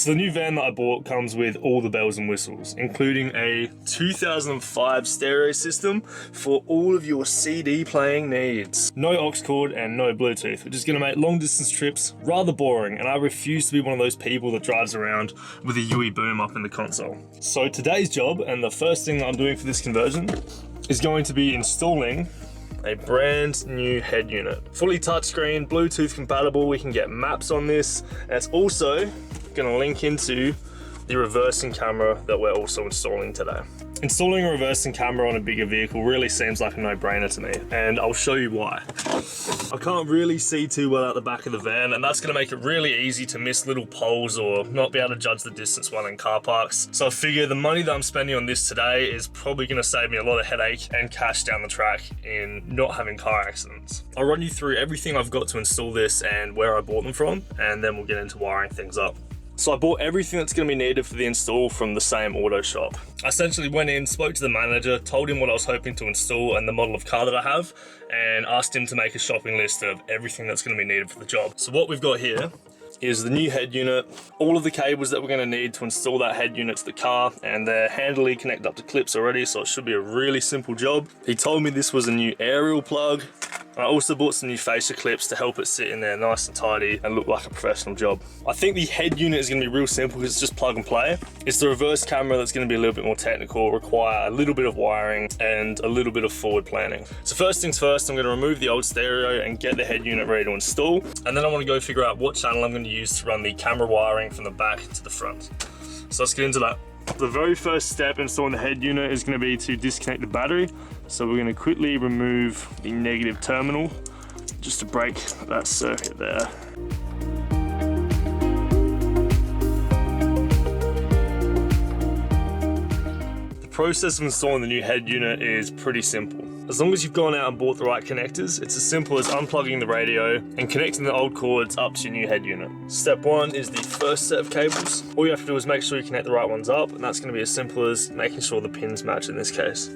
So the new van that I bought comes with all the bells and whistles, including a 2005 stereo system for all of your CD playing needs. No aux cord and no Bluetooth, which is going to make long distance trips rather boring, and I refuse to be one of those people that drives around with a UE boom up in the console. So today's job, and the first thing that I'm doing for this conversion, is going to be installing a brand new head unit. Fully touchscreen, Bluetooth compatible, we can get maps on this, and it's also gonna link into the reversing camera that we're also installing today. Installing a reversing camera on a bigger vehicle really seems like a no-brainer to me, and I'll show you why. I can't really see too well out the back of the van, and that's gonna make it really easy to miss little poles or not be able to judge the distance while in car parks. So I figure the money that I'm spending on this today is probably gonna save me a lot of headache and cash down the track in not having car accidents. I'll run you through everything I've got to install this and where I bought them from, and then we'll get into wiring things up. So I bought everything that's going to be needed for the install from the same auto shop. I essentially went in, spoke to the manager, told him what I was hoping to install and the model of car that I have, and asked him to make a shopping list of everything that's going to be needed for the job. So what we've got here is the new head unit, all of the cables that we're going to need to install that head unit to the car, and they're handily connected up to clips already, so it should be a really simple job. He told me this was a new aerial plug. I also bought some new fascia clips to help it sit in there nice and tidy and look like a professional job. I think the head unit is going to be real simple because it's just plug and play. It's the reverse camera that's going to be a little bit more technical, require a little bit of wiring and a little bit of forward planning. So first things first, I'm going to remove the old stereo and get the head unit ready to install. And then I want to go figure out what channel I'm going to use to run the camera wiring from the back to the front. So let's get into that. The very first step in installing the head unit is going to be to disconnect the battery. So we're going to quickly remove the negative terminal just to break that circuit there. The process of installing the new head unit is pretty simple. As long as you've gone out and bought the right connectors, it's as simple as unplugging the radio and connecting the old cords up to your new head unit. Step one is the first set of cables. All you have to do is make sure you connect the right ones up, and that's going to be as simple as making sure the pins match in this case.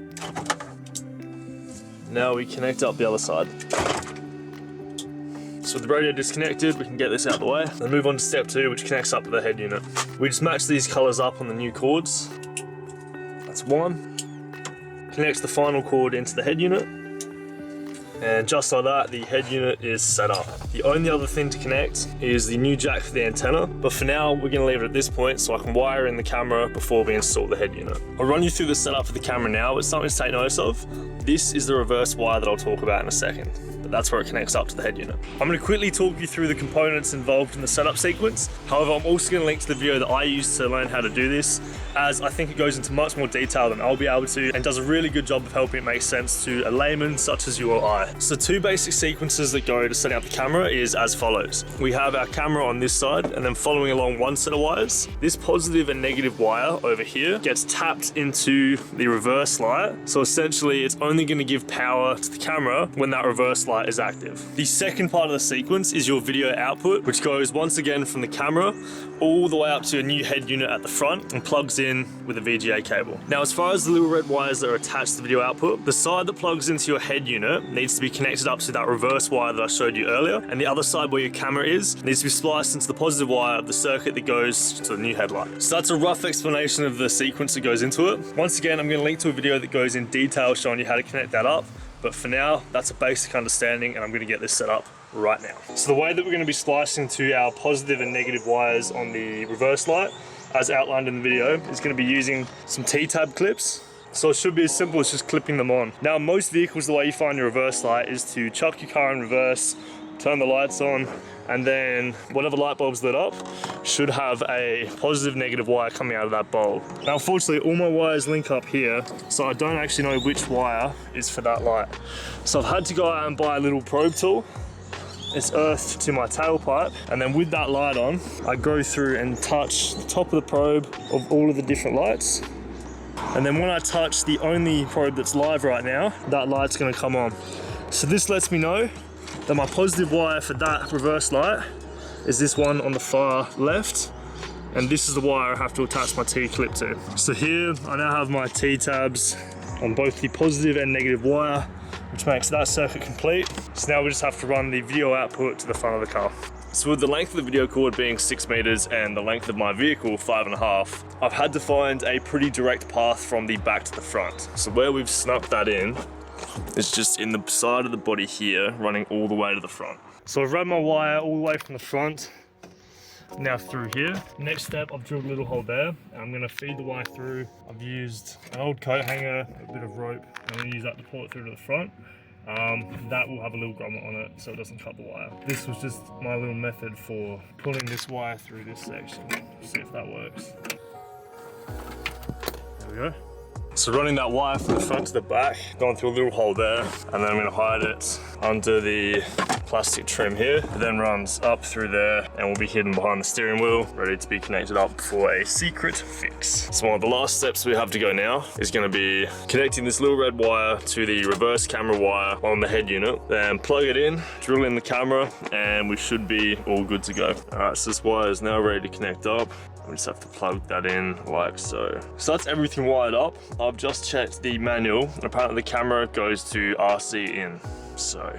Now we connect up the other side. So with the radio disconnected, we can get this out of the way. Then move on to step two, which connects up to the head unit. We just match these colors up on the new cords. That's one. Connects the final cord into the head unit, and just like that, the head unit is set up. The only other thing to connect is the new jack for the antenna, but for now we're going to leave it at this point so I can wire in the camera before we install the head unit. I'll run you through the setup for the camera now, but something to take notice of. This is the reverse wire that I'll talk about in a second, but that's where it connects up to the head unit. I'm going to quickly talk you through the components involved in the setup sequence. However, I'm also going to link to the video that I used to learn how to do this, as I think it goes into much more detail than I'll be able to and does a really good job of helping it make sense to a layman such as you or I. So two basic sequences that go to setting up the camera is as follows. We have our camera on this side, and then following along one set of wires, this positive and negative wire over here gets tapped into the reverse light. So essentially it's only going to give power to the camera when that reverse light is active. The second part of the sequence is your video output, which goes once again from the camera all the way up to a new head unit at the front and plugs in with a VGA cable. Now, as far as the little red wires that are attached to the video output, the side that plugs into your head unit needs to be connected up to that reverse wire that I showed you earlier, and the other side where your camera is needs to be spliced into the positive wire of the circuit that goes to the new headlight. So that's a rough explanation of the sequence that goes into it. Once again, I'm going to link to a video that goes in detail showing you how to connect that up, but for now, that's a basic understanding, and I'm going to get this set up right now. So the way that we're going to be splicing to our positive and negative wires on the reverse light, as outlined in the video, is going to be using some T-tab clips. So it should be as simple as just clipping them on. Now, most vehicles, the way you find your reverse light is to chuck your car in reverse, turn the lights on, and then whatever light bulb's lit up should have a positive negative wire coming out of that bulb. Now, unfortunately, all my wires link up here, so I don't actually know which wire is for that light. So I've had to go out and buy a little probe tool. It's earthed to my tailpipe, and then with that light on, I go through and touch the top of the probe of all of the different lights. And then when I touch the only probe that's live right now, that light's gonna come on. So this lets me know that my positive wire for that reverse light is this one on the far left, and this is the wire I have to attach my T-clip to. So here I now have my T-tabs on both the positive and negative wire, which makes that circuit complete. So now we just have to run the video output to the front of the car. So with the length of the video cord being 6 meters and the length of my vehicle 5.5, I've had to find a pretty direct path from the back to the front. So where we've snuck that in is just in the side of the body here, running all the way to the front. So I've run my wire all the way from the front, now through here. Next step, I've drilled a little hole there, and I'm gonna feed the wire through. I've used an old coat hanger, a bit of rope, and I'm gonna use that to pull it through to the front. That will have a little grommet on it so it doesn't cut the wire. This was just my little method for pulling this wire through this section. See if that works. There we go. So running that wire from the front to the back, going through a little hole there, and then I'm gonna hide it under the plastic trim here. It then runs up through there and will be hidden behind the steering wheel, ready to be connected up for a secret fix. So one of the last steps we have to go now is gonna be connecting this little red wire to the reverse camera wire on the head unit, then plug it in, drill in the camera, and we should be all good to go. All right, so this wire is now ready to connect up. We just have to plug that in like so. So that's everything wired up. I've just checked the manual, and apparently the camera goes to RC in. So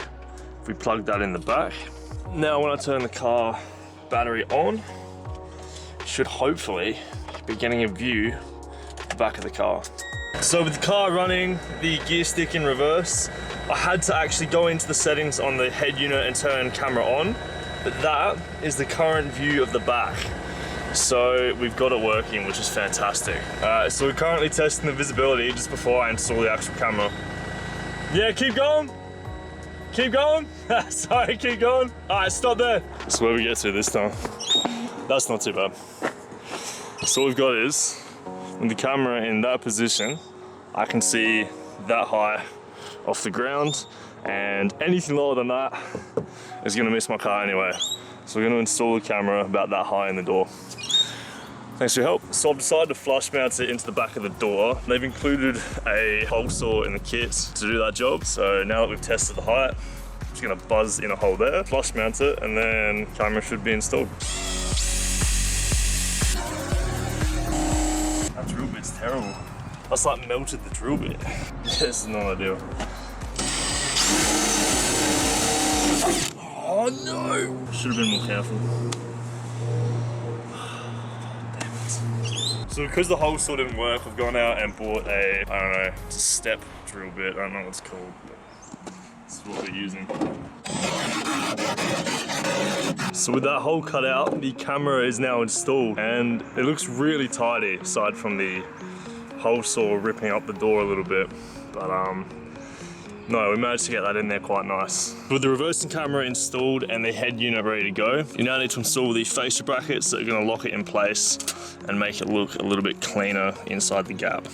if we plug that in the back, now when I turn the car battery on, should hopefully be getting a view of the back of the car. So with the car running the gear stick in reverse, I had to actually go into the settings on the head unit and turn camera on, but that is the current view of the back. So we've got it working, which is fantastic. So we're currently testing the visibility just before I install the actual camera. Yeah, keep going. Keep going. Sorry, keep going. All right, stop there. That's where we get to this time. That's not too bad. So what we've got is, with the camera in that position, I can see that high off the ground, and anything lower than that is gonna miss my car anyway. So we're gonna install the camera about that high in the door. Thanks for your help. So I've decided to flush mount it into the back of the door. They've included a hole saw in the kit to do that job. So now that we've tested the height, I'm just gonna buzz in a hole there, flush mount it, and then camera should be installed. That drill bit's terrible. That's like melted the drill bit. This is not ideal. Oh no! Should have been more careful. So because the hole saw didn't work, we've gone out and bought a, I don't know, it's a step drill bit. I don't know what it's called, but this is what we're using. So with that hole cut out, the camera is now installed, and it looks really tidy, aside from the hole saw ripping up the door a little bit. But no, we managed to get that in there quite nice. With the reversing camera installed and the head unit ready to go, you now need to install the fascia brackets that are going to lock it in place and make it look a little bit cleaner inside the gap.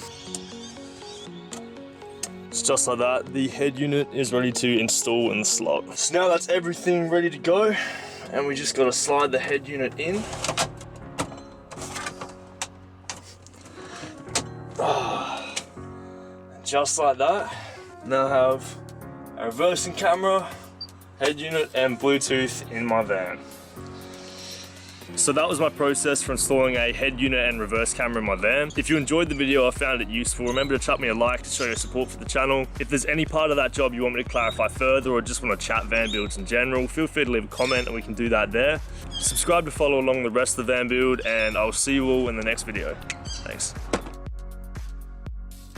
It's just like that, the head unit is ready to install in the slot. So now that's everything ready to go, and we just got to slide the head unit in. Just like that. Now have a reversing camera, head unit, and Bluetooth in my van. So that was my process for installing a head unit and reverse camera in my van. If you enjoyed the video or found it useful, remember to chuck me a like to show your support for the channel. If there's any part of that job you want me to clarify further, or just want to chat van builds in general, feel free to leave a comment and we can do that there. Subscribe to follow along the rest of the van build, and I'll see you all in the next video. Thanks.